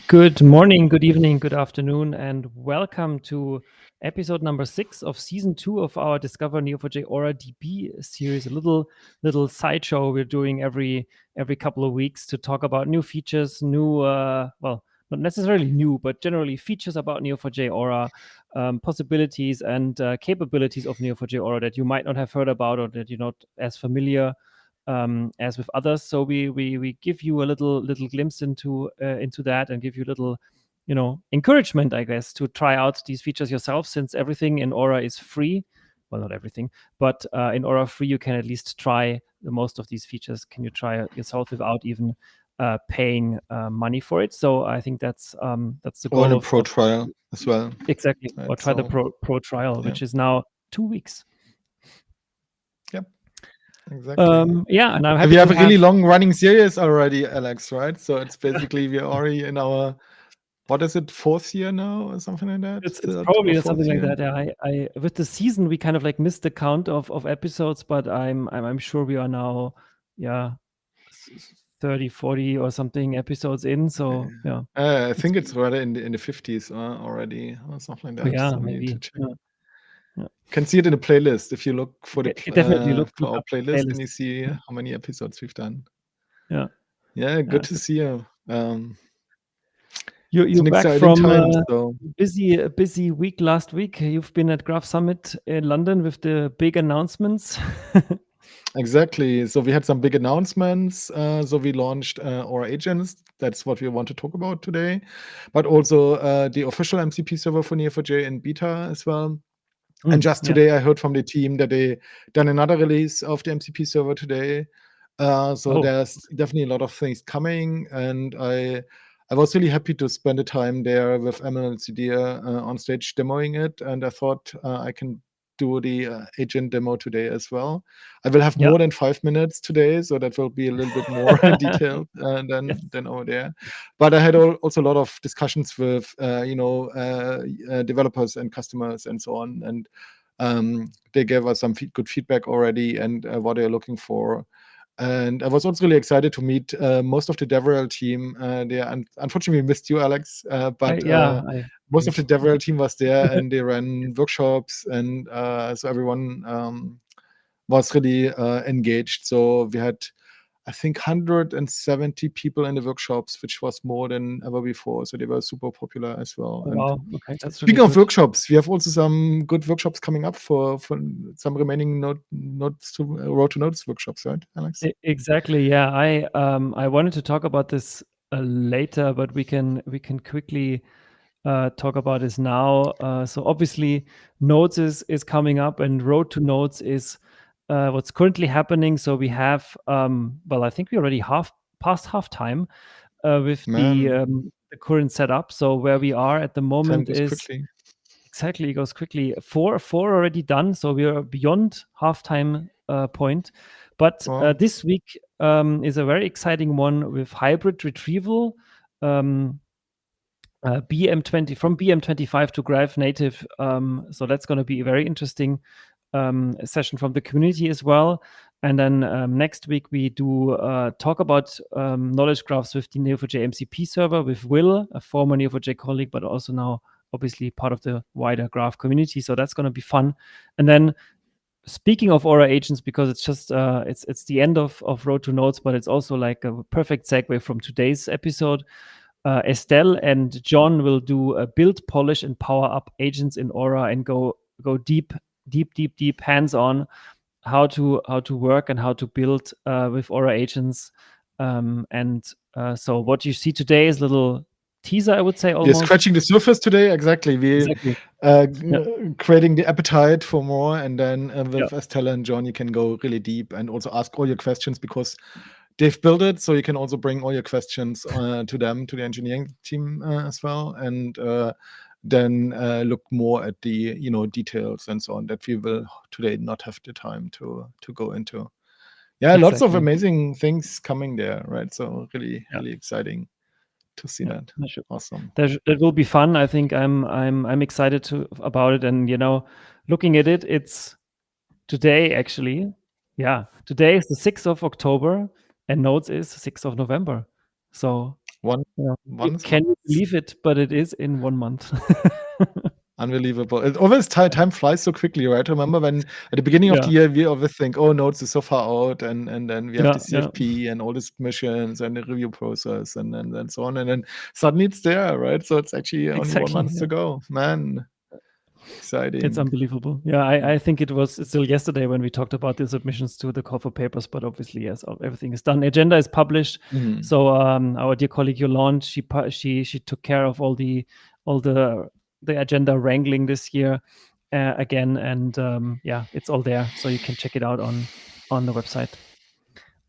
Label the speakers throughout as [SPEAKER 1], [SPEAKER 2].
[SPEAKER 1] Good morning, good evening, good afternoon, and welcome to episode number 6 of season 2 of our Discover Neo4j AuraDB series. A little sideshow we're doing every couple of weeks to talk about new features, new well, not necessarily new, but generally features about Neo4j Aura, possibilities and capabilities of Neo4j Aura that you might not have heard about or that you're not as familiar as with others. So we give you a little glimpse into that and give you a little, encouragement, I guess, to try out these features yourself, since everything in Aura is free. Well, not everything, but in Aura free, you can at least try most of these features. Can you try it yourself without even paying money for it? So I think that's the goal
[SPEAKER 2] Or in a
[SPEAKER 1] of
[SPEAKER 2] pro trial as well.
[SPEAKER 1] exactly,
[SPEAKER 2] Right,
[SPEAKER 1] or try the
[SPEAKER 2] so,
[SPEAKER 1] pro trial,
[SPEAKER 2] yeah.
[SPEAKER 1] which is now 2 weeks.
[SPEAKER 2] Yep, exactly.
[SPEAKER 1] Yeah, and I'm happy
[SPEAKER 2] We have
[SPEAKER 1] to
[SPEAKER 2] a really long running series already, Alex, right? So it's basically we're already in our, what is it, 4th year now or something like that?
[SPEAKER 1] It's
[SPEAKER 2] Third
[SPEAKER 1] probably
[SPEAKER 2] or
[SPEAKER 1] something
[SPEAKER 2] fourth
[SPEAKER 1] like
[SPEAKER 2] year?
[SPEAKER 1] that. Yeah, I with the season we kind of like missed the count of episodes, but I'm sure we are now 30, 40 or something episodes in. So yeah,
[SPEAKER 2] I think it's rather in the 50s already or something like that.
[SPEAKER 1] yeah,
[SPEAKER 2] So we need
[SPEAKER 1] maybe.
[SPEAKER 2] to check.
[SPEAKER 1] Yeah.
[SPEAKER 2] You can see it in the playlist. If you look for the
[SPEAKER 1] Definitely look
[SPEAKER 2] for our
[SPEAKER 1] up
[SPEAKER 2] playlist,
[SPEAKER 1] playlist.
[SPEAKER 2] and you see how many episodes we've done.
[SPEAKER 1] Yeah.
[SPEAKER 2] Yeah, good to see you.
[SPEAKER 1] You're
[SPEAKER 2] an
[SPEAKER 1] back
[SPEAKER 2] exciting
[SPEAKER 1] from
[SPEAKER 2] time. So
[SPEAKER 1] a busy week last week. You've been at Graph Summit in London with the big announcements.
[SPEAKER 2] exactly. So we had some big announcements. So we launched Aura Agents. That's what we want to talk about today. But also the official MCP server for Neo4j in beta as well. And just today, I heard from the team that they done another release of the MCP server today. So there's definitely a lot of things coming, and I was really happy to spend the time there with Emil and Sidir on stage demoing it, and I thought I can do the agent demo today as well. I will have more than 5 minutes today, so that will be a little bit more detailed than over there. But I had also a lot of discussions with developers and customers and so on, and they gave us some good feedback already and what they're looking for. And I was also really excited to meet most of the DevRel team. They unfortunately missed you, Alex, but most of the DevRel team was there, and they ran workshops, and so everyone was really engaged. So we had, I think, 170 people in the workshops, which was more than ever before. So they were super popular as well.
[SPEAKER 1] Oh, wow. Okay, that's
[SPEAKER 2] speaking
[SPEAKER 1] really
[SPEAKER 2] of workshops, we have also some good workshops coming up for some remaining nodes to road to nodes workshops, right, Alex?
[SPEAKER 1] Exactly. Yeah, I wanted to talk about this later, but we can quickly talk about this now. So obviously, Nodes is coming up, and Road to Nodes is what's currently happening. So we have, well, I think we already past half time with the current setup. So where we are at the moment is
[SPEAKER 2] quickly.
[SPEAKER 1] Exactly, it goes quickly. Four already done, so we are beyond halftime point. But this week is a very exciting one with hybrid retrieval. BM20 from BM25 to Graph Native. So that's going to be a very interesting session from the community as well. And then next week we do talk about knowledge graphs with the Neo4j MCP server with Will, a former Neo4j colleague, but also now obviously part of the wider graph community. So that's going to be fun. And then speaking of Aura agents, because it's just it's the end of Road to Nodes, but it's also like a perfect segue from today's episode. Estelle and John will do a build, polish, and power up agents in Aura and go deep hands-on how to work and how to build with Aura agents. So what you see today is a little teaser, I would say, almost.
[SPEAKER 2] We're scratching the surface today. Exactly. We're creating the appetite for more, and then with Estelle and John, you can go really deep and also ask all your questions, because they've built it, so you can also bring all your questions to them, to the engineering team as well, and then look more at the details and so on that we will today not have the time to go into. Lots of amazing things coming there, right? So really exciting to see that. Awesome.
[SPEAKER 1] That will be fun. I think I'm excited about it, and looking at it, it's today actually. Yeah, today is the 6th of October, and Nodes is 6th of November. So
[SPEAKER 2] One
[SPEAKER 1] Yeah.
[SPEAKER 2] month.
[SPEAKER 1] Can you believe it? But it is in 1 month.
[SPEAKER 2] Unbelievable. It always time flies so quickly, right? Remember when at the beginning of the year we always think, oh, Nodes is so far out, and then we have the
[SPEAKER 1] Yeah.
[SPEAKER 2] CFP and all the submissions and the review process and so on, and then suddenly it's there, right? So it's actually only 1 month to go. Man, exciting.
[SPEAKER 1] It's unbelievable. Yeah, I think it was still yesterday when we talked about the submissions to the call for papers, but obviously, yes, everything is done. Agenda is published. So our dear colleague Yolande, she took care of all the agenda wrangling this year again, and yeah, it's all there, so you can check it out on the website.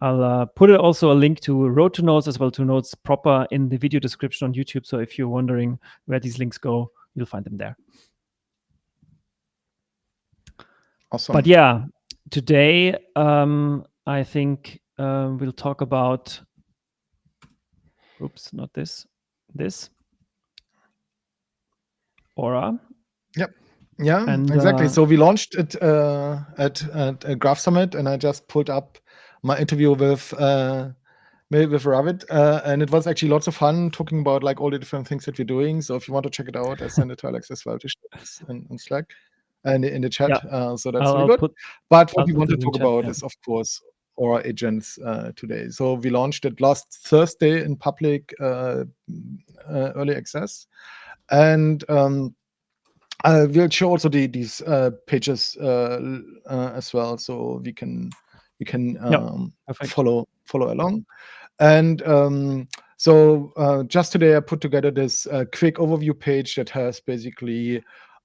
[SPEAKER 1] I'll put also a link to Road to Nodes as well, to Nodes proper, in the video description on YouTube. So if you're wondering where these links go, you'll find them there.
[SPEAKER 2] Awesome.
[SPEAKER 1] But yeah, today I think we'll talk about. Oops, not this. This. Aura.
[SPEAKER 2] Yep. Yeah, exactly. So we launched it at a Graph Summit, and I just pulled up my interview with Ravid, and it was actually lots of fun talking about like all the different things that we're doing. So if you want to check it out, I send it to Alex as well to share this in Slack and in the chat.
[SPEAKER 1] Yeah.
[SPEAKER 2] So that's really good. But what we want to talk about is, of course, Aura agents today. So we launched it last Thursday in public early access, and we'll show also these pages as well, so we can follow along. And so just today I put together this quick overview page that has basically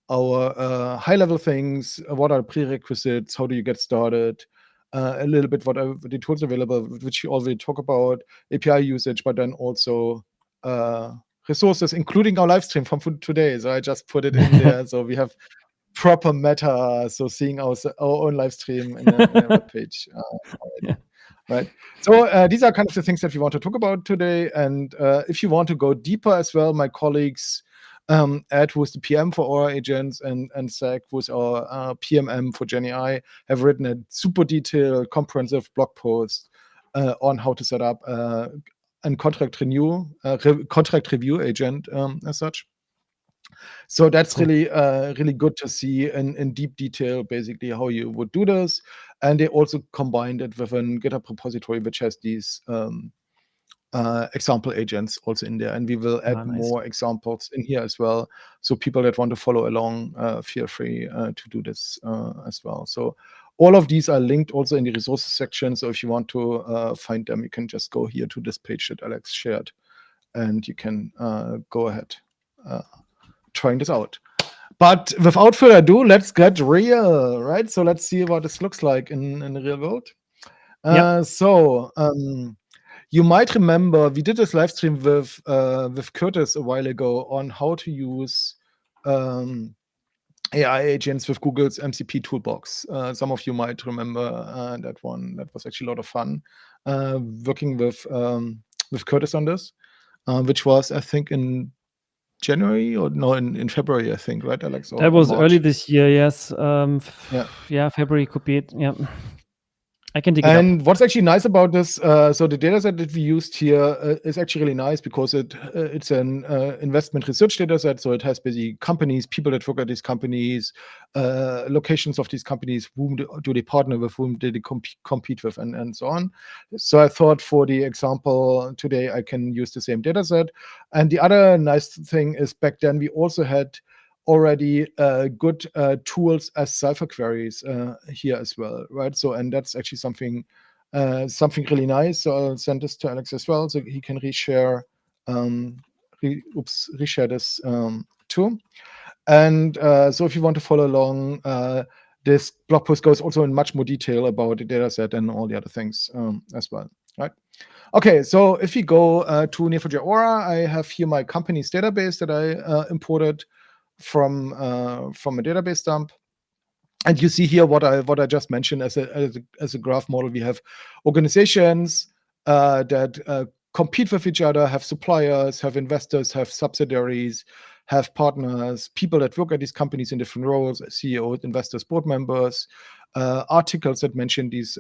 [SPEAKER 2] our high-level things. What are prerequisites? How do you get started? A little bit what are the tools available, which you already talk about, API usage, but then also resources, including our live stream from today. So I just put it in there. So we have proper meta, so seeing our own live stream in a web page already. Right. So these are kind of the things that we want to talk about today. And if you want to go deeper as well, my colleagues, Ed, who's the PM for Aura agents, and Zach, who's our PMM for GenAI, have written a super detailed, comprehensive blog post on how to set up and contract review agent as such. So that's really good to see in deep detail, basically how you would do this. And they also combined it with a GitHub repository, which has these example agents also in there. And we will add more examples in here as well. So people that want to follow along, feel free to do this as well. So all of these are linked also in the resources section. So if you want to find them, you can just go here to this page that Alex shared, and you can go ahead trying this out. But without further ado, let's get real, right? So let's see what this looks like in the real world. So you might remember we did this live stream with Curtis a while ago on how to use AI agents with Google's MCP toolbox. Some of you might remember that one. That was actually a lot of fun working with Curtis on this, which was, I think, in January or no, in February, I think, right, Alex?
[SPEAKER 1] That was early this year, yes. Yeah, February could be it. Yeah. I can dig it up.
[SPEAKER 2] And what's actually nice about this, so the data set that we used here is actually really nice because it's an investment research data set. So it has basically companies, people that work at these companies, locations of these companies, whom do they partner with, whom do they compete with, and so on. So I thought for the example today, I can use the same data set. And the other nice thing is back then we also had already good tools as Cypher queries here as well, right? So, and that's actually something really nice. So I'll send this to Alex as well, so he can reshare this too. And so if you want to follow along, this blog post goes also in much more detail about the data set and all the other things as well, right? Okay, so if we go to Neo4j Aura, I have here my company's database that I imported from a database dump. And you see here what I just mentioned as a graph model. We have organizations that compete with each other, have suppliers, have investors, have subsidiaries, have partners, people that work at these companies in different roles, CEOs, investors, board members, articles that mention these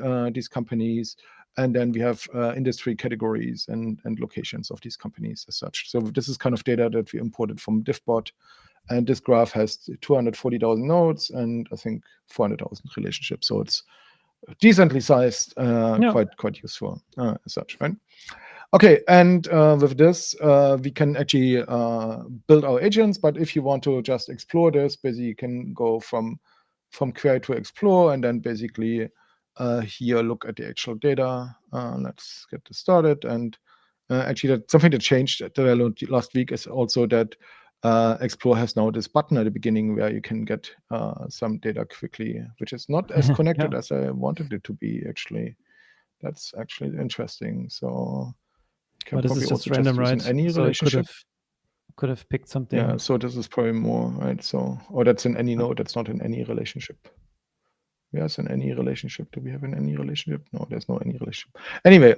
[SPEAKER 2] companies, And then we have industry categories and locations of these companies as such. So this is kind of data that we imported from Diffbot. And this graph has 240,000 nodes and I think 400,000 relationships. So it's decently sized, quite useful as such, right? Okay, and with this, we can actually build our agents. But if you want to just explore this, basically you can go from create to explore, and then basically here look at the actual data. Let's get this started. And actually, something that changed that I learned last week is also that Explore has now this button at the beginning where you can get some data quickly, which is not as connected as I wanted it to be. Actually, that's actually interesting. So.
[SPEAKER 1] Can this is just random, right?
[SPEAKER 2] Any
[SPEAKER 1] so
[SPEAKER 2] relationship.
[SPEAKER 1] Could have picked something.
[SPEAKER 2] Yeah, so this is probably more, right? So, or that's in any node, that's not in any relationship. Yes, in any relationship. Do we have in any relationship? No, there's no any relationship. Anyway,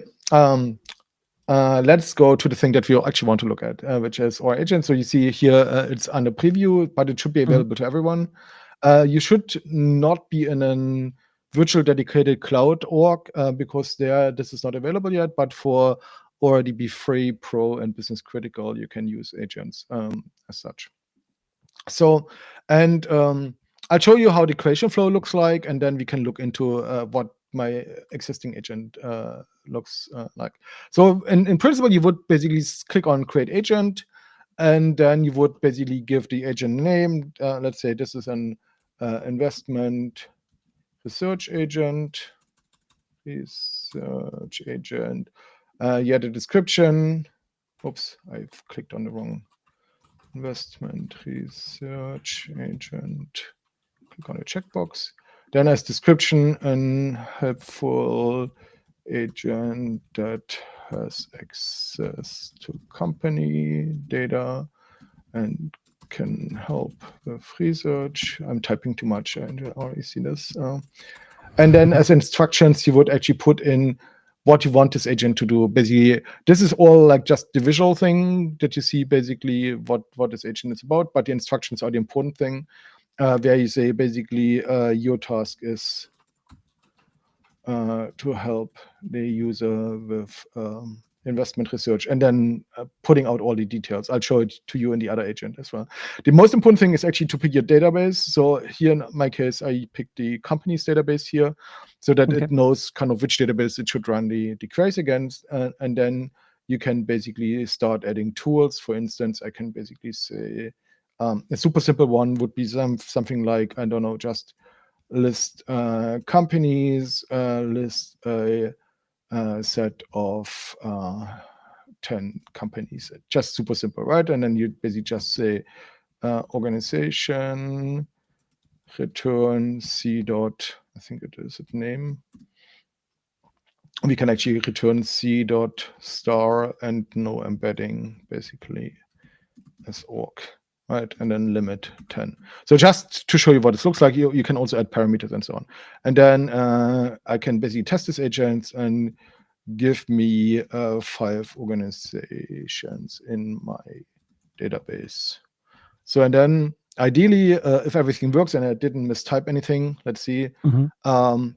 [SPEAKER 2] let's go to the thing that we actually want to look at, which is our agent. So you see here, it's under preview, but it should be available to everyone. You should not be in a virtual dedicated cloud org because this is not available yet, but for AuraDB Free, Pro, and Business Critical, you can use agents as such. So, and I'll show you how the creation flow looks like, and then we can look into what my existing agent looks like. So in principle, you would basically click on Create Agent, and then you would basically give the agent name. Let's say this is an investment research agent. Yeah, the description. Oops, I've clicked on the wrong investment research agent. Click on the checkbox. Then as description, an helpful agent that has access to company data and can help with research. I'm typing too much. I already see this. And then as instructions, you would actually put in what you want this agent to do. Basically, this is all like just the visual thing that you see, basically what this agent is about, but the instructions are the important thing, where you say basically your task is to help the user with investment research, and then putting out all the details. I'll show it to you in the other agent as well. The most important thing is actually to pick your database. So here in my case, I picked the company's database here so that it knows kind of which database it should run the queries against. And then you can basically start adding tools. For instance, I can basically say a super simple one would be something like, I don't know, just list companies, list a set of 10 companies. Just super simple, right? And then you basically just say organization, return C dot, I think it is its name. We can actually return C dot star and no embedding, basically, as org. Right, and then limit 10. So just to show you what this looks like, you can also add parameters and so on. And then I can basically test this agent and give me 5 organizations in my database. So, and then ideally, if everything works and I didn't mistype anything, let's see,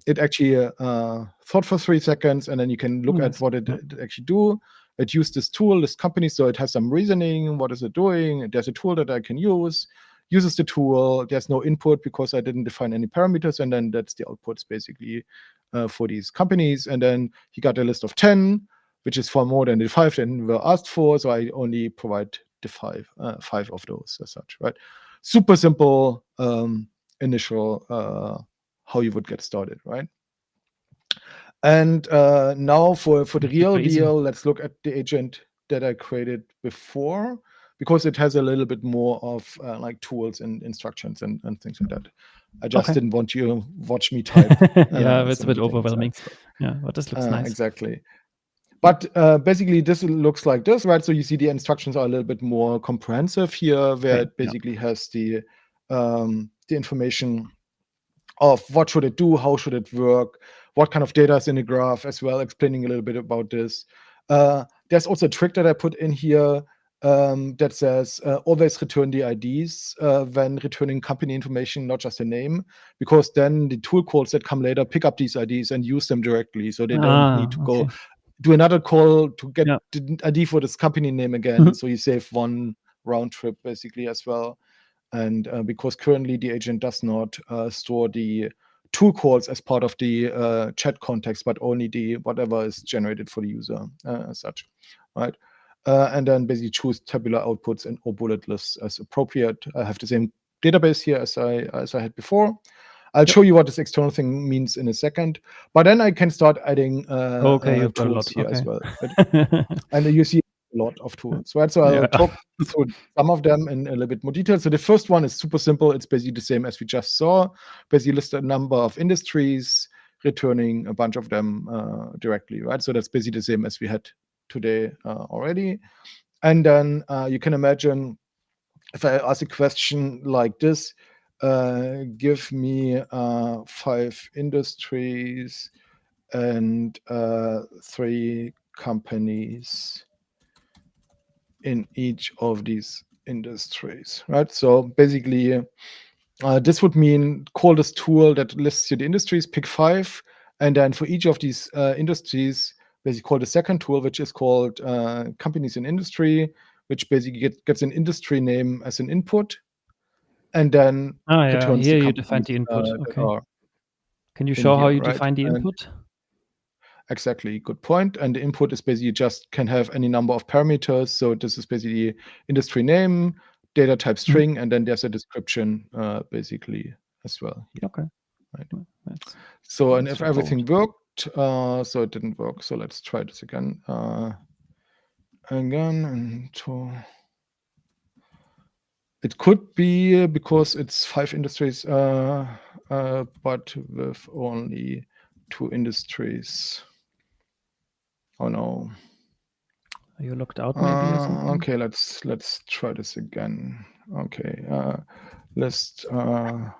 [SPEAKER 2] it actually thought for 3 seconds, and then you can look at what it actually do. It used this tool, this company, so it has some reasoning. What is it doing? There's a tool that I can use. Uses the tool. There's no input because I didn't define any parameters, and then that's the outputs basically for these companies. And then he got a list of 10, which is far more than the 5 that were asked for. So I only provide the 5 of those as such, right? Super simple initial how you would get started, right? And now for the real deal, let's look at the agent that I created before, because it has a little bit more of like tools and instructions and things like that. I just didn't want you to watch me type.
[SPEAKER 1] Yeah, it's a bit overwhelming. Yeah, but this looks nice.
[SPEAKER 2] Exactly. But basically, this looks like this, right? So you see the instructions are a little bit more comprehensive here, where it basically has the information of what should it do, how should it work, what kind of data is in the graph as well, explaining a little bit about this. There's also a trick that I put in here that says always return the IDs when returning company information, not just a name, because then the tool calls that come later pick up these IDs and use them directly, so they don't need to go do another call to get the ID for this company name again. So you save one round trip basically as well. And because currently the agent does not store the tool calls as part of the chat context, but only the whatever is generated for the user as such, right? And then basically choose tabular outputs and or bullet lists as appropriate. I have the same database here as I had before. I'll show you what this external thing means in a second, but then I can start adding tools here as well. Right? And you see a lot of tools, right? So I'll talk through some of them in a little bit more detail. So the first one is super simple. It's basically the same as we just saw. Basically list a number of industries, returning a bunch of them directly, right? So that's basically the same as we had today already. And then you can imagine if I ask a question like this, give me 5 industries and 3 companies in each of these industries, right? So basically, this would mean call this tool that lists you the industries, pick 5, and then for each of these industries, basically call the second tool, which is called companies in industry, which basically gets an industry name as an input, and then returns
[SPEAKER 1] here
[SPEAKER 2] the
[SPEAKER 1] you define the input. Can you show how you define the input?
[SPEAKER 2] Exactly, good point. And the input is basically just can have any number of parameters. So this is basically industry name, data type string, and then there's a description basically as well.
[SPEAKER 1] Okay.
[SPEAKER 2] Right. So and if everything worked, so it didn't work. So let's try this again. It could be because it's 5 industries, but with only 2 industries. Oh no.
[SPEAKER 1] Are you locked out maybe or something?
[SPEAKER 2] Okay, let's try this again. Okay, list 2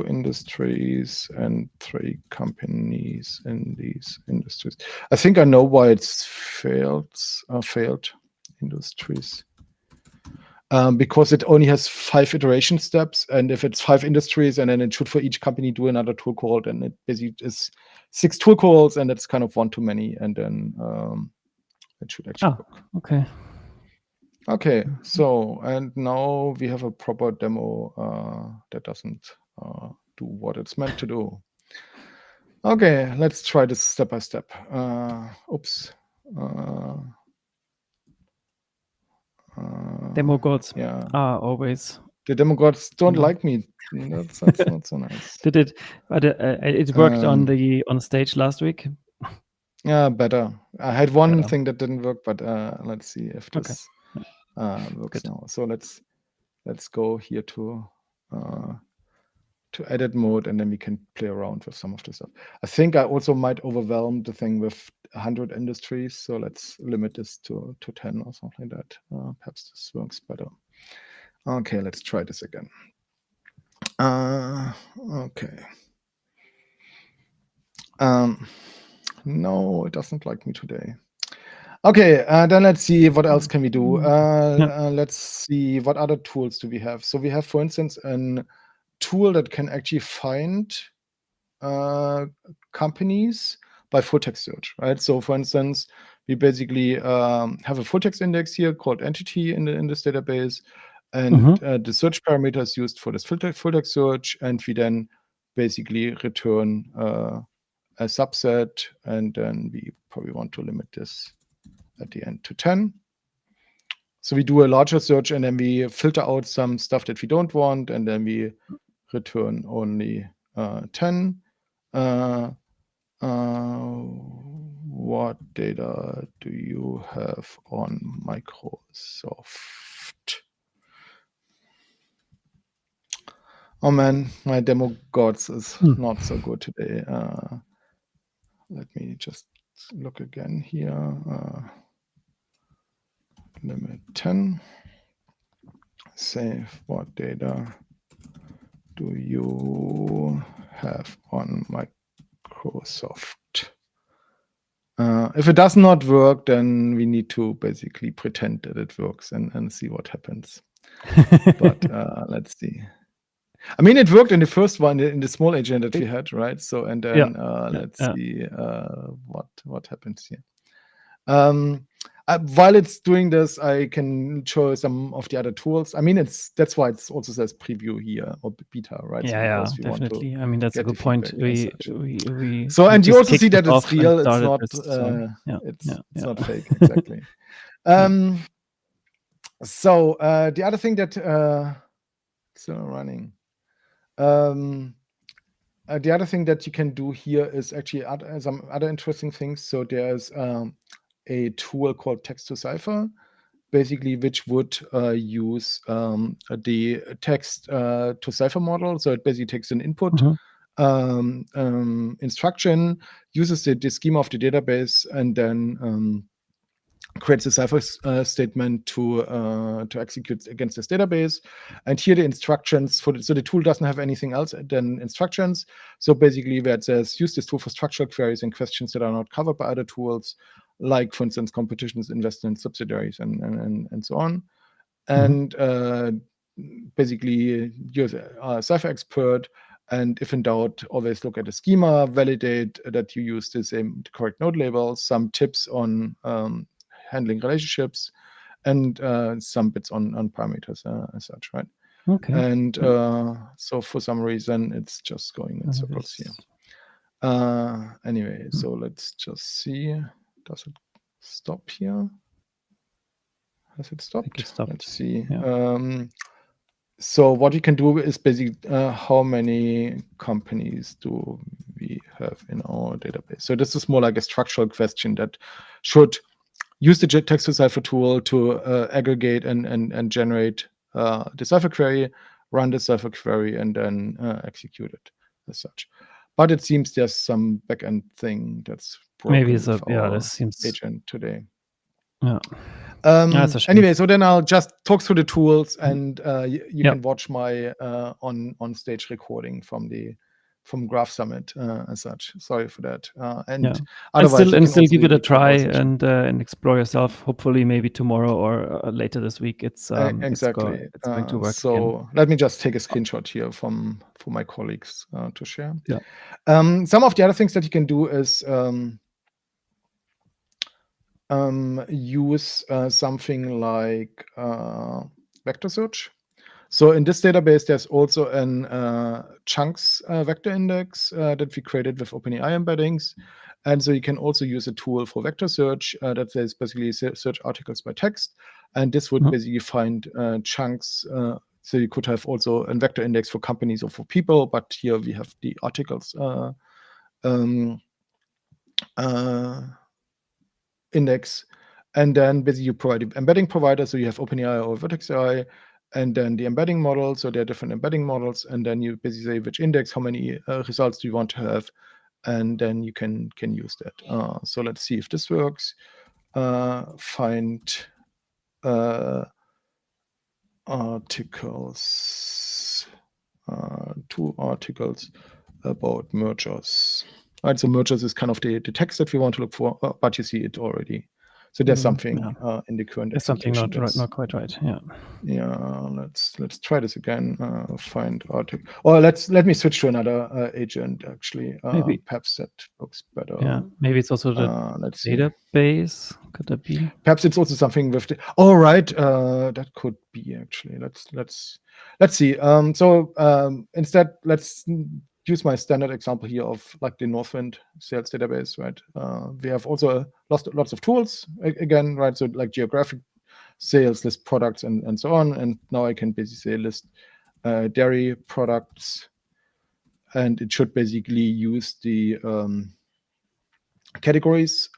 [SPEAKER 2] industries and 3 companies in these industries. I think I know why it's failed industries. Because it only has 5 iteration steps, and if it's 5 industries and then it should for each company do another tool call, then it basically is 6 tool calls, and it's kind of one too many, and then it should actually work. Okay, so and now we have a proper demo that doesn't do what it's meant to do. Okay, let's try this step by step. Oops.
[SPEAKER 1] Demo gods.
[SPEAKER 2] Yeah.
[SPEAKER 1] Always.
[SPEAKER 2] The demo gods don't like me. That's not so nice.
[SPEAKER 1] Did it? But it worked on stage last week.
[SPEAKER 2] Yeah, better. I had one thing that didn't work, but let's see if this works now. So let's go here to edit mode, and then we can play around with some of this stuff. I think I also might overwhelm the thing with 100 industries, so let's limit this to 10 or something like that. Perhaps this works better. Okay, let's try this again. Okay. No, it doesn't like me today. Okay, then let's see what else can we do. Let's see what other tools do we have. So we have, for instance, a tool that can actually find companies by full text search, right? So for instance, we basically have a full text index here called entity in this database, and the search parameters used for this full text search, and we then basically return a subset, and then we probably want to limit this at the end to 10. So we do a larger search, and then we filter out some stuff that we don't want, and then we return only 10. What data do you have on Microsoft? Oh man, my demo gods is not so good today. Let me just look again here. Limit 10. Save. What data do you have on Microsoft? If it does not work, then we need to basically pretend that it works and see what happens. But let's see. I mean, it worked in the first one, in the small agent that we had, right? So, and then let's see what happens here. While it's doing this, I can show some of the other tools. I mean, that's why it also says preview here or beta, right?
[SPEAKER 1] Yeah,
[SPEAKER 2] so because we
[SPEAKER 1] definitely.
[SPEAKER 2] Want to
[SPEAKER 1] I mean, that's a good point. We
[SPEAKER 2] so, and you also see that
[SPEAKER 1] it's
[SPEAKER 2] it's real. It's not. It's not fake. Exactly. So the other thing that still running. The other thing that you can do here is actually some other interesting things. So there's a tool called Text to Cipher, basically, which would use the text to cipher model. So it basically takes an input instruction, uses the schema of the database, and then creates a cipher statement to execute against this database. And here the instructions so the tool doesn't have anything else than instructions. So basically, where it says use this tool for structural queries and questions that are not covered by other tools, like for instance competitions, investments, subsidiaries, and so on. And basically, you're a cipher expert. And if in doubt, always look at the schema, validate that you use the correct node labels, some tips on handling relationships, and some bits on parameters as such, right?
[SPEAKER 1] Okay.
[SPEAKER 2] And so for some reason, it's just going in circles here. Anyway, so let's just see. Does it stop here? Has it stopped? Let's see. So what we can do is basically how many companies do we have in our database? So this is more like a structural question that should use the text to cipher tool to aggregate and generate the cipher query, run the cipher query, and then execute it as such. But it seems there's some backend thing that's broken with our agent today.
[SPEAKER 1] Yeah.
[SPEAKER 2] Anyway, so then I'll just talk through the tools, and you can watch my on stage recording from Graph Summit as such. Sorry for that. And
[SPEAKER 1] still give it a try and explore yourself. Hopefully, maybe tomorrow or later this week. It's
[SPEAKER 2] exactly.
[SPEAKER 1] It's going to work.
[SPEAKER 2] So
[SPEAKER 1] again.
[SPEAKER 2] Let me just take a screenshot here for my colleagues to share.
[SPEAKER 1] Yeah.
[SPEAKER 2] Some of the other things that you can do is use something like vector search. So in this database, there's also an chunks vector index that we created with OpenAI embeddings. And so you can also use a tool for vector search that says basically search articles by text. And this would basically find chunks. So you could have also a vector index for companies or for people, but here we have the articles index. And then basically you provide the embedding provider. So you have OpenAI or Vertex AI, and then the embedding model. So there are different embedding models. And then you basically say which index, how many results do you want to have. And then you can use that. So let's see if this works. Find articles, 2 articles about mergers. Right, so mergers is kind of the text that we want to look for, but you see it already. So there's something in the current
[SPEAKER 1] execution. Something
[SPEAKER 2] that's
[SPEAKER 1] not quite right. Yeah.
[SPEAKER 2] Yeah. Let's try this again. Find article. Or let me switch to another agent. Actually,
[SPEAKER 1] maybe
[SPEAKER 2] perhaps that looks better.
[SPEAKER 1] Yeah. Maybe it's also the database. Could that be?
[SPEAKER 2] Perhaps it's also something with the. Oh, right. That could be actually. Let's see. Instead, let's use my standard example here of like the Northwind sales database, right? We have also lots of tools again, right? So like geographic sales, list products, and so on. And now I can basically say list dairy products, and it should basically use the categories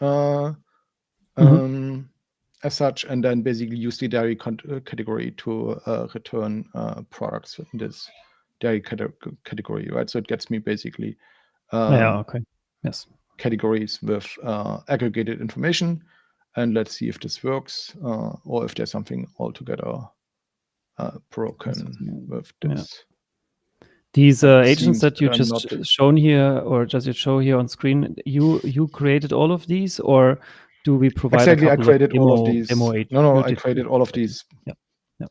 [SPEAKER 2] as such, and then basically use the dairy category to return products in this dairy category, right? So it gets me basically categories with aggregated information. And let's see if this works or if there's something altogether broken with this.
[SPEAKER 1] These
[SPEAKER 2] It
[SPEAKER 1] agents
[SPEAKER 2] seems
[SPEAKER 1] that you
[SPEAKER 2] that I'm
[SPEAKER 1] just
[SPEAKER 2] not.
[SPEAKER 1] shown here, or just you show here on screen, you created all of these, or do we provide a
[SPEAKER 2] Exactly, I
[SPEAKER 1] couple of
[SPEAKER 2] created all of
[SPEAKER 1] demo
[SPEAKER 2] these.
[SPEAKER 1] agents?
[SPEAKER 2] No,
[SPEAKER 1] You
[SPEAKER 2] I
[SPEAKER 1] did.
[SPEAKER 2] created all of
[SPEAKER 1] Okay.
[SPEAKER 2] these.
[SPEAKER 1] Yeah.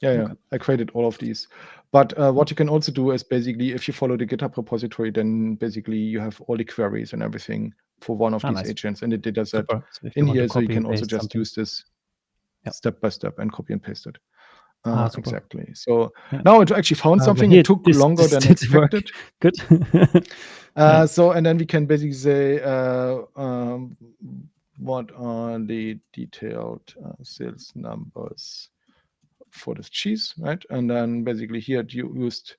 [SPEAKER 2] Yeah,
[SPEAKER 1] Okay.
[SPEAKER 2] I created all of these. But what you can also do is basically, if you follow the GitHub repository, then basically you have all the queries and everything for one of these
[SPEAKER 1] Nice.
[SPEAKER 2] agents and the data set
[SPEAKER 1] Super. So if you
[SPEAKER 2] in
[SPEAKER 1] want to
[SPEAKER 2] here, so you
[SPEAKER 1] copy
[SPEAKER 2] can also
[SPEAKER 1] paste
[SPEAKER 2] just
[SPEAKER 1] something.
[SPEAKER 2] use this
[SPEAKER 1] Yeah.
[SPEAKER 2] step by step and copy and paste it.
[SPEAKER 1] Super.
[SPEAKER 2] Exactly. So
[SPEAKER 1] Yeah.
[SPEAKER 2] now it actually found something.
[SPEAKER 1] Here,
[SPEAKER 2] It took
[SPEAKER 1] this
[SPEAKER 2] longer than
[SPEAKER 1] did work.
[SPEAKER 2] expected.
[SPEAKER 1] Good. Yeah.
[SPEAKER 2] So and then we can basically say what are the detailed sales numbers for this cheese, right? And then basically here you used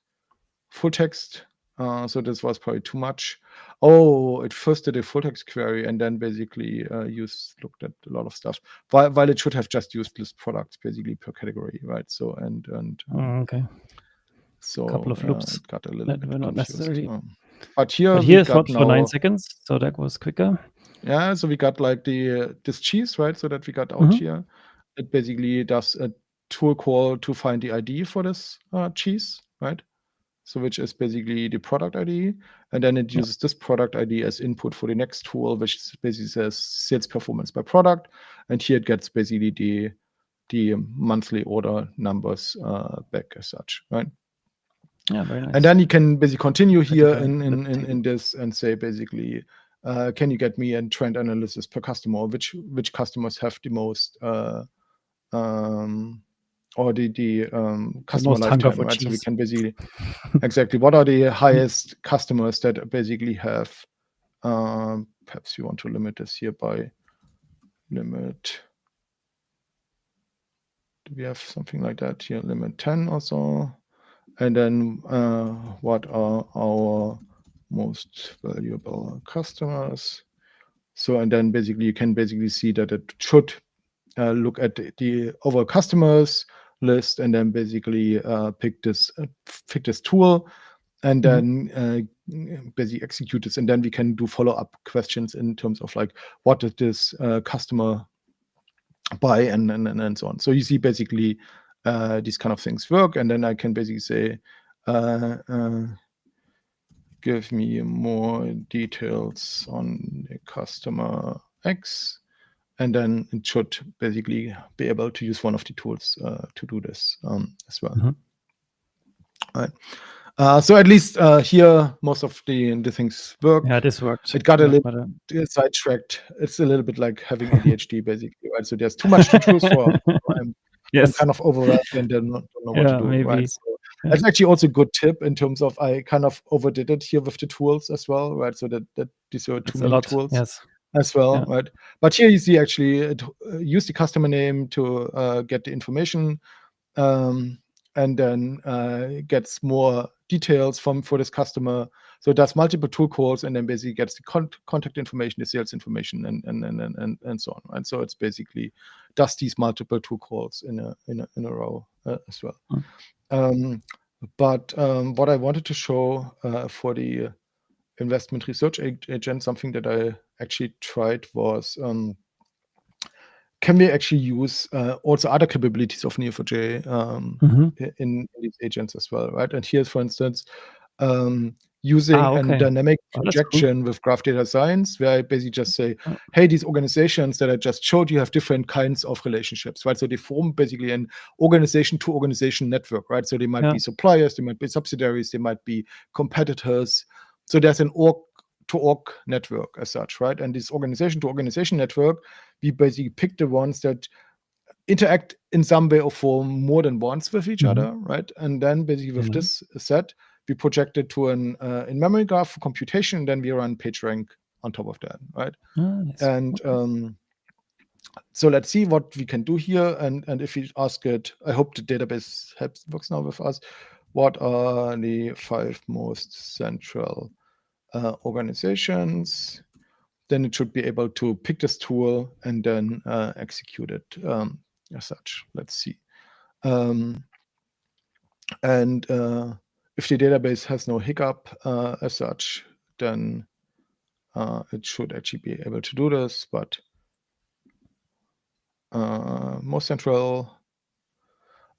[SPEAKER 2] full text. So this was probably too much. Oh, it first did a full text query and then basically looked at a lot of stuff. While it should have just used list products basically per category, right? So
[SPEAKER 1] Okay.
[SPEAKER 2] so
[SPEAKER 1] couple of loops
[SPEAKER 2] it got a little
[SPEAKER 1] that
[SPEAKER 2] bit
[SPEAKER 1] were not
[SPEAKER 2] confused.
[SPEAKER 1] necessary.
[SPEAKER 2] But here
[SPEAKER 1] But
[SPEAKER 2] we
[SPEAKER 1] here
[SPEAKER 2] got
[SPEAKER 1] for 9
[SPEAKER 2] now.
[SPEAKER 1] seconds, so that was quicker.
[SPEAKER 2] Yeah, so we got like this cheese, right? So that we got out here. It basically does a tool call to find the ID for this cheese, right? So which is basically the product ID, and then it uses this product ID as input for the next tool, which basically says sales performance by product, and here it gets basically the monthly order numbers back as such, right?
[SPEAKER 1] Yeah, very nice.
[SPEAKER 2] And then you can basically continue here in this and say basically, can you get me a trend analysis per customer? Which customers have the most or the customer
[SPEAKER 1] most hunger
[SPEAKER 2] lifetime,
[SPEAKER 1] for
[SPEAKER 2] right? So we
[SPEAKER 1] cheese.
[SPEAKER 2] can basically exactly what are the highest customers that basically have. Perhaps you want to limit this here by limit. Do we have something like that here? Limit 10 or so. And then what are our most valuable customers? So and then basically you can basically see that it should look at the overall customers list and then basically pick this tool and then basically execute this, and then we can do follow-up questions in terms of like what did this customer buy and so on. So you see basically these kind of things work, and then I can basically say give me more details on the customer X, and then it should basically be able to use one of the tools to do this as well. Right. So at least here most of the things work.
[SPEAKER 1] Yeah, this worked.
[SPEAKER 2] It got a little sidetracked. It's a little bit like having ADHD basically, right? So there's too much to choose for. I'm kind of overwhelmed and don't know what to do,
[SPEAKER 1] maybe.
[SPEAKER 2] right? So that's actually also a good tip in terms of I kind of overdid it here with the tools as well, right? So that these were too many tools as well, right? But here you see actually it use the customer name to get the information, and then gets more details for this customer. So it does multiple tool calls and then basically gets the contact information, the sales information, and so on. Right? So it's basically does these multiple tool calls in a row as well. But what I wanted to show for the investment research agent, something that I actually tried was can we actually use also other capabilities of Neo4j in these agents as well, right? And here's, for instance, using a dynamic projection with graph data science, where I basically just say, hey, these organizations that I just showed you have different kinds of relationships, right? So they form basically an organization-to-organization network, right? So they might be suppliers, they might be subsidiaries, they might be competitors. So there's an org-to-org network as such, right? And this organization-to-organization network, we basically pick the ones that interact in some way or form more than once with each other, right? And then basically with this set, we project it to an in-memory graph for computation, and then we run PageRank on top of that, right? And so let's see what we can do here. And if we ask it, I hope the database works now with us. What are the 5 most central organizations? Then it should be able to pick this tool and then execute it as such. Let's see. And if the database has no hiccup as such, then it should actually be able to do this. But most central.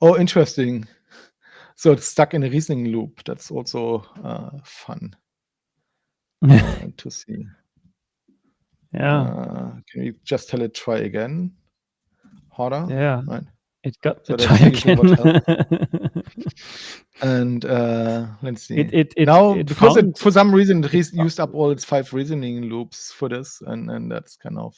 [SPEAKER 2] Oh, interesting. So it's stuck in a reasoning loop. That's also fun to see.
[SPEAKER 1] Yeah.
[SPEAKER 2] Can you just tell it try again? Harder?
[SPEAKER 1] Yeah.
[SPEAKER 2] Right.
[SPEAKER 1] It got
[SPEAKER 2] So
[SPEAKER 1] to
[SPEAKER 2] that's
[SPEAKER 1] try
[SPEAKER 2] usually what helps.
[SPEAKER 1] again.
[SPEAKER 2] And let's see.
[SPEAKER 1] It
[SPEAKER 2] Now,
[SPEAKER 1] it
[SPEAKER 2] because it
[SPEAKER 1] found
[SPEAKER 2] for some reason
[SPEAKER 1] it found
[SPEAKER 2] used up all its 5 reasoning loops for this, and that's kind of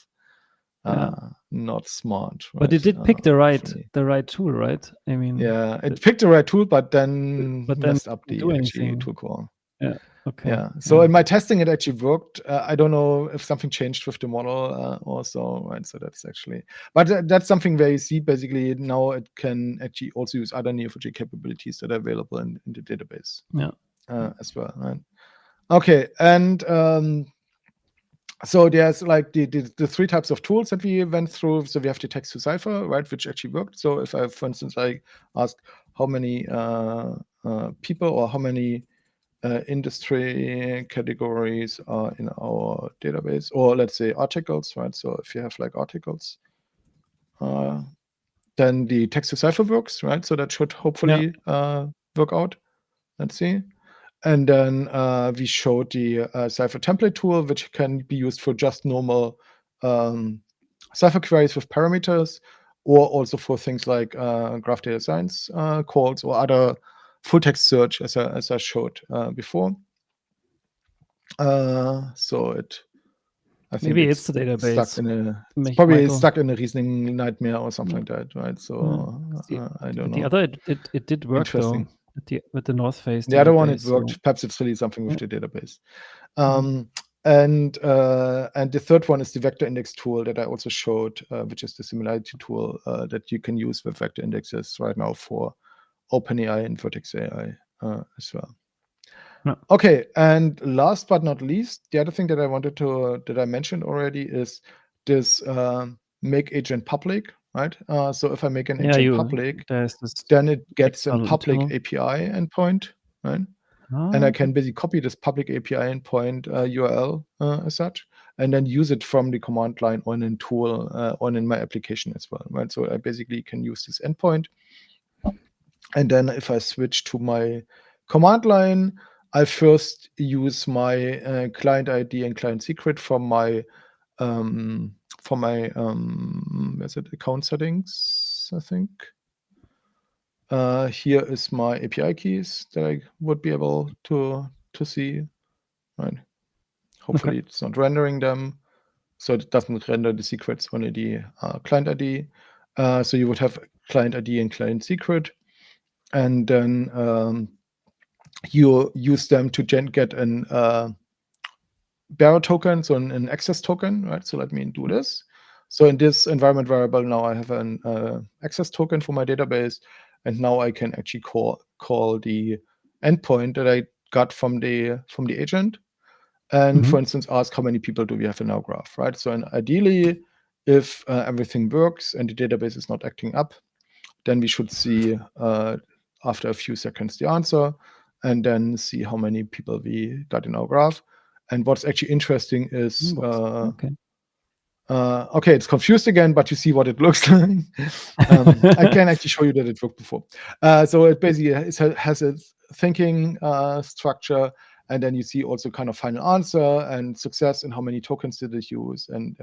[SPEAKER 1] yeah.
[SPEAKER 2] not smart,
[SPEAKER 1] But
[SPEAKER 2] right?
[SPEAKER 1] it did pick
[SPEAKER 2] For me.
[SPEAKER 1] the right tool, right? I mean,
[SPEAKER 2] Yeah, it picked the right tool, but then
[SPEAKER 1] but then
[SPEAKER 2] messed up
[SPEAKER 1] didn't
[SPEAKER 2] the
[SPEAKER 1] do
[SPEAKER 2] actually
[SPEAKER 1] anything.
[SPEAKER 2] tool call.
[SPEAKER 1] Yeah. Okay.
[SPEAKER 2] Yeah. So in my testing, it actually worked. I don't know if something changed with the model also, right? So that's actually, but that's something where you see basically now it can actually also use other Neo4j capabilities that are available in the database
[SPEAKER 1] Yeah.
[SPEAKER 2] as well, right? Okay, and so there's like the 3 types of tools that we went through. So we have the text to cipher, right, which actually worked. So if I, for instance, I ask how many people or how many industry categories are in our database, or let's say articles, right? So if you have like articles, then the text to cipher works, right? So that should hopefully work out. Let's see. And then we showed the cipher template tool, which can be used for just normal cipher queries with parameters, or also for things like graph data science calls or other full text search, as I showed before. So I think
[SPEAKER 1] Maybe it's the database.
[SPEAKER 2] stuck in a
[SPEAKER 1] Michael.
[SPEAKER 2] stuck in a reasoning nightmare or something like that, right? So I don't know.
[SPEAKER 1] The other it did work though.
[SPEAKER 2] Interesting.
[SPEAKER 1] With the North Face
[SPEAKER 2] The other one, it
[SPEAKER 1] database,
[SPEAKER 2] worked.
[SPEAKER 1] so
[SPEAKER 2] Perhaps it's really something with the database. And the third one is the vector index tool that I also showed, which is the similarity tool that you can use with vector indexes right now for OpenAI and Vertex AI as well.
[SPEAKER 1] Yeah.
[SPEAKER 2] Okay, and last but not least, the other thing that I mentioned already is this make agent public, right? So if I make an agent public,
[SPEAKER 1] there's this
[SPEAKER 2] then it gets a
[SPEAKER 1] external
[SPEAKER 2] public
[SPEAKER 1] tool.
[SPEAKER 2] API endpoint, right? And I can basically copy this public API endpoint URL as such, and then use it from the command line on a tool on in my application as well, right? So I basically can use this endpoint. And then if I switch to my command line, I first use my client ID and client secret from my where's it, account settings, I think. Here is my API keys that I would be able to see, right? Hopefully it's not rendering them, so it doesn't render the secrets, only the client ID. So you would have client ID and client secret, and then you use them to get an bearer token, so an access token, right? So let me do this. So in this environment variable, now I have an access token for my database, and now I can actually call the endpoint that I got from the agent, and for instance, ask how many people do we have in our graph, right? So and ideally, if everything works and the database is not acting up, then we should see after a few seconds the answer, and then see how many people we got in our graph. And what's actually interesting is okay, it's confused again, but you see what it looks like. I can actually show you that it worked before. So it basically has a thinking structure, and then you see also kind of final answer and success and how many tokens did it use, and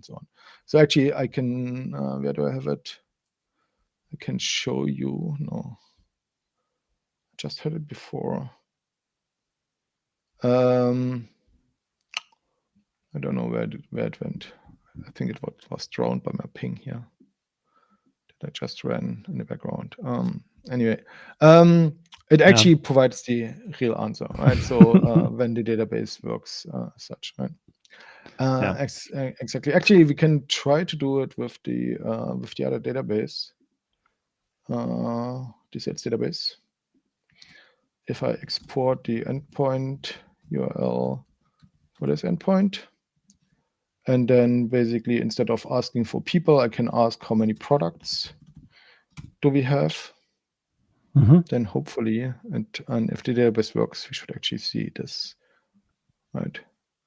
[SPEAKER 2] so on. So actually, I can where do I have it? I can show you. No, I just had it before. I don't know where it went. I think it was drawn by my ping here. That I just ran in the background. Anyway, it actually provides the real answer, right? So when the database works such, right? Exactly. Actually, we can try to do it with the other database, the sales database. If I export the endpoint URL for this endpoint, and then basically instead of asking for people, I can ask how many products do we have. Then hopefully, and if the database works, we should actually see this, right?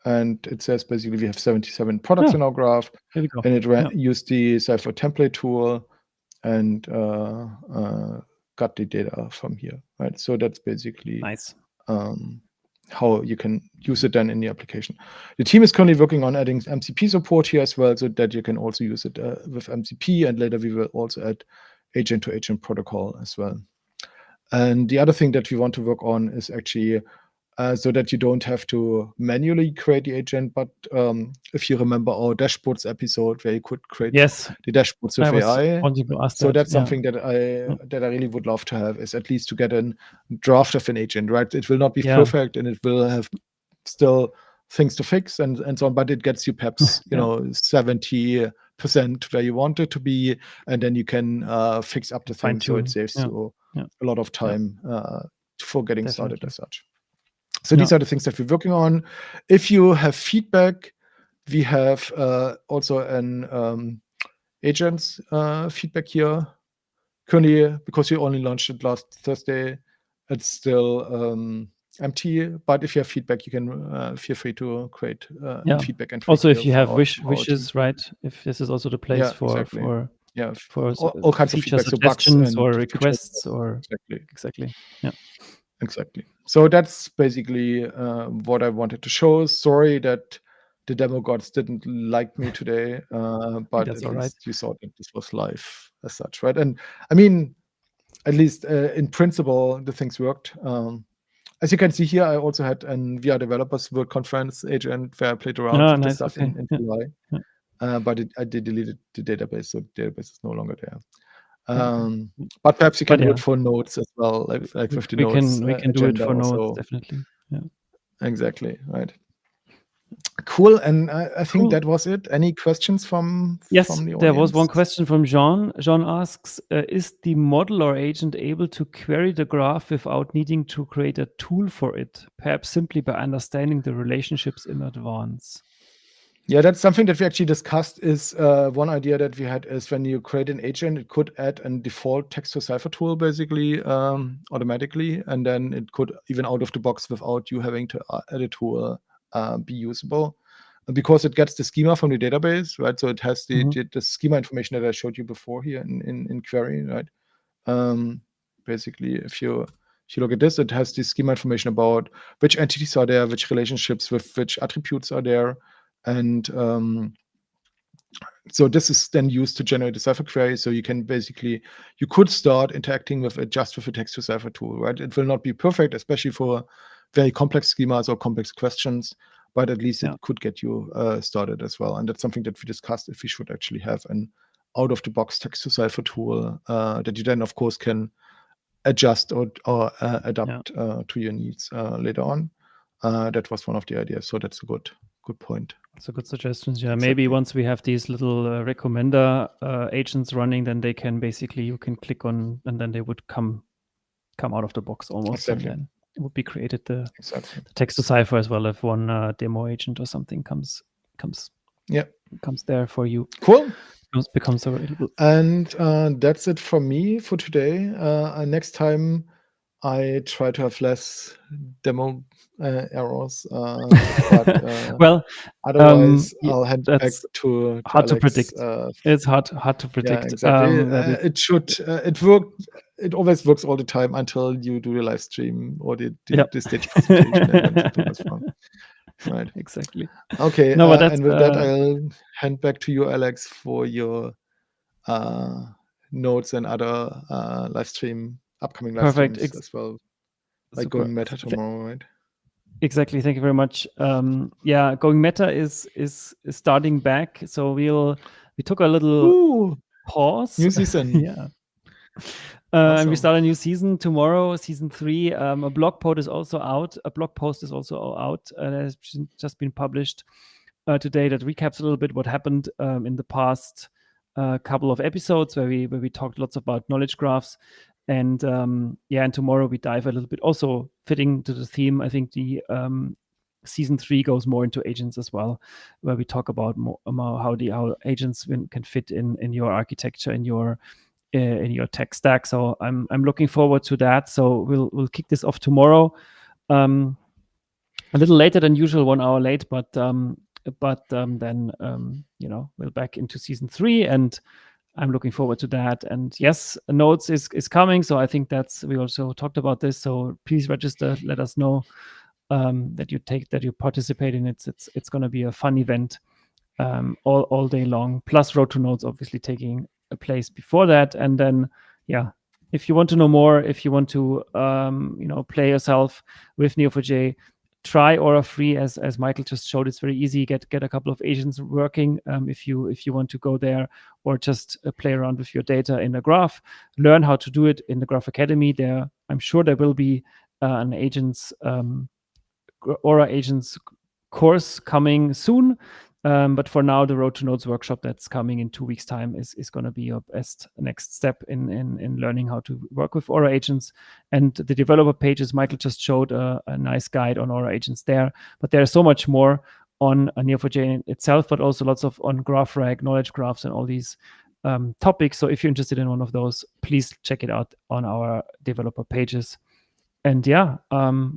[SPEAKER 2] And it says basically we have 77 products in our graph, and it used the Cipher template tool and got the data from here, right? So that's basically
[SPEAKER 1] Nice.
[SPEAKER 2] how you can use it then in the application. The team is currently working on adding MCP support here as well, so that you can also use it with MCP, and later we will also add agent-to-agent protocol as well. And the other thing that we want to work on is actually so that you don't have to manually create the agent, but if you remember our dashboards episode where you could create the dashboards with AI, so that's something that I really would love to have, is at least to get a draft of an agent, right? It will not be perfect, and it will have still things to fix and so on, but it gets you perhaps 70% where you want it to be, and then you can fix up the things, so it saves you a lot of time for getting started as such. So these are the things that we're working on. If you have feedback, we have also an agents feedback here. Currently, because we only launched it last Thursday, it's still empty. But if you have feedback, you can feel free to create feedback and
[SPEAKER 1] also if you have wishes, right? If this is also the place for
[SPEAKER 2] all kinds of
[SPEAKER 1] feature
[SPEAKER 2] feedback,
[SPEAKER 1] suggestions or requests or exactly.
[SPEAKER 2] Exactly. So that's basically what I wanted to show. Sorry that the demo gods didn't like me today, but at least you saw that this was live as such, right? And I mean, at least in principle, the things worked. As you can see here, I also had an VR Developers World Conference agent where I played around with this stuff in July, but I did delete the database, so the database is no longer there. But perhaps you can do it for nodes as well, like with the nodes.
[SPEAKER 1] We can do it for nodes, definitely.
[SPEAKER 2] Exactly, right. Cool, and I think that was it. Any questions from the audience?
[SPEAKER 1] There was one question from Jean. Jean asks, is the model or agent able to query the graph without needing to create a tool for it, perhaps simply by understanding the relationships in advance?
[SPEAKER 2] Yeah, that's something that we actually discussed. Is one idea that we had is when you create an agent, it could add a default text-to-cipher tool basically automatically, and then it could, even out of the box without you having to add a tool, be usable, because it gets the schema from the database, right? So it has the schema information that I showed you before here in query, right? Basically, if you look at this, it has the schema information about which entities are there, which relationships with which attributes are there. And so this is then used to generate a cipher query. So you can basically, you could start interacting with it just with a text-to-cipher tool, right? It will not be perfect, especially for very complex schemas or complex questions, but at least it could get you started as well. And that's something that we discussed, if we should actually have an out-of-the-box text-to-cipher tool that you then, of course, can adjust or adapt to your needs later on. That was one of the ideas. So that's a good point.
[SPEAKER 1] That's a good suggestion. Yeah, maybe once we have these little recommender agents running, then they can basically, you can click on, and then they would come out of the box almost. And then it would be created the text-to-cipher as well if one demo agent or something comes there for you.
[SPEAKER 2] Cool.
[SPEAKER 1] Becomes available.
[SPEAKER 2] And that's it from me for today. Next time I try to have less demo errors, but
[SPEAKER 1] well,
[SPEAKER 2] otherwise I'll hand back to
[SPEAKER 1] hard
[SPEAKER 2] Alex,
[SPEAKER 1] to predict. It's hard to predict.
[SPEAKER 2] Yeah, exactly. It worked. It always works all the time until you do the live stream or the stage presentation, and then something goes wrong. Right.
[SPEAKER 1] Exactly.
[SPEAKER 2] Okay.
[SPEAKER 1] No, but
[SPEAKER 2] and with that, I'll hand back to you, Alex, for your notes and other upcoming live streams as well. Like Going Meta tomorrow, right?
[SPEAKER 1] Exactly. Thank you very much. Going Meta is starting back. So we took a little pause.
[SPEAKER 2] New season.
[SPEAKER 1] Awesome. And we start a new season tomorrow, season 3. A blog post is also out. Has just been published today that recaps a little bit what happened in the past couple of episodes where we talked lots about knowledge graphs. And and tomorrow we dive a little bit, also fitting to the theme. I think the season 3 goes more into agents as well, where we talk about more how agents can fit in your architecture, in your tech stack. So I'm looking forward to that. So we'll kick this off tomorrow, a little later than usual, 1 hour late, but then we'll back into season 3, and I'm looking forward to that. And yes, Notes is coming. So I think we also talked about this. So please register. Let us know that you participate in it. It's going to be a fun event all day long. Plus Road to Notes obviously taking a place before that. And then if you want to know more, if you want to play yourself with Neo4j, try Aura free, as Michael just showed. It's very easy. Get a couple of agents working if you want to go there, or just play around with your data in a graph. Learn how to do it in the Graph Academy. I'm sure there will be an Aura agents course coming soon. But for now, the Road to Nodes workshop that's coming in 2 weeks' time is going to be your best next step in learning how to work with Aura agents. And the developer pages, Michael just showed a nice guide on Aura agents there. But there's so much more on Neo4j itself, but also lots on GraphRag, knowledge graphs, and all these topics. So if you're interested in one of those, please check it out on our developer pages. And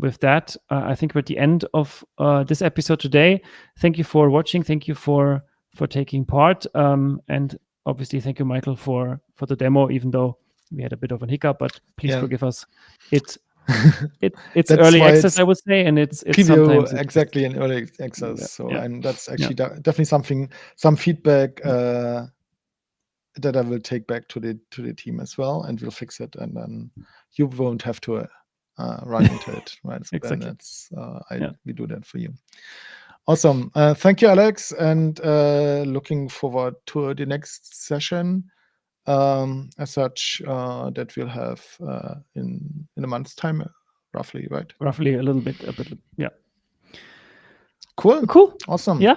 [SPEAKER 1] with that, I think we're at the end of this episode today. Thank you for watching. Thank you for taking part. And obviously, thank you, Michael, for the demo, even though we had a bit of a hiccup, but please forgive us. It's early access, I would say, and it's sometimes
[SPEAKER 2] exactly in early access. So and that's actually definitely some feedback that I will take back to the team as well, and we'll fix it, and then you won't have to run into it, right? So
[SPEAKER 1] exactly.
[SPEAKER 2] Then we do that for you. Awesome. Thank you, Alex, and looking forward to the next session. As such, that we'll have in a month's time, roughly, right?
[SPEAKER 1] Roughly a bit, yeah.
[SPEAKER 2] Cool. Awesome.
[SPEAKER 1] Yeah.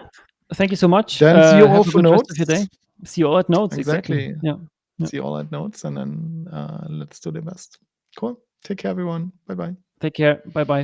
[SPEAKER 1] Thank you so much.
[SPEAKER 2] Then see you all
[SPEAKER 1] for
[SPEAKER 2] Notes.
[SPEAKER 1] Rest of your day. See you all at Notes.
[SPEAKER 2] Exactly.
[SPEAKER 1] Yeah.
[SPEAKER 2] See you all at Notes, and then let's do the best. Cool. Take care, everyone. Bye-bye.
[SPEAKER 1] Take care. Bye-bye.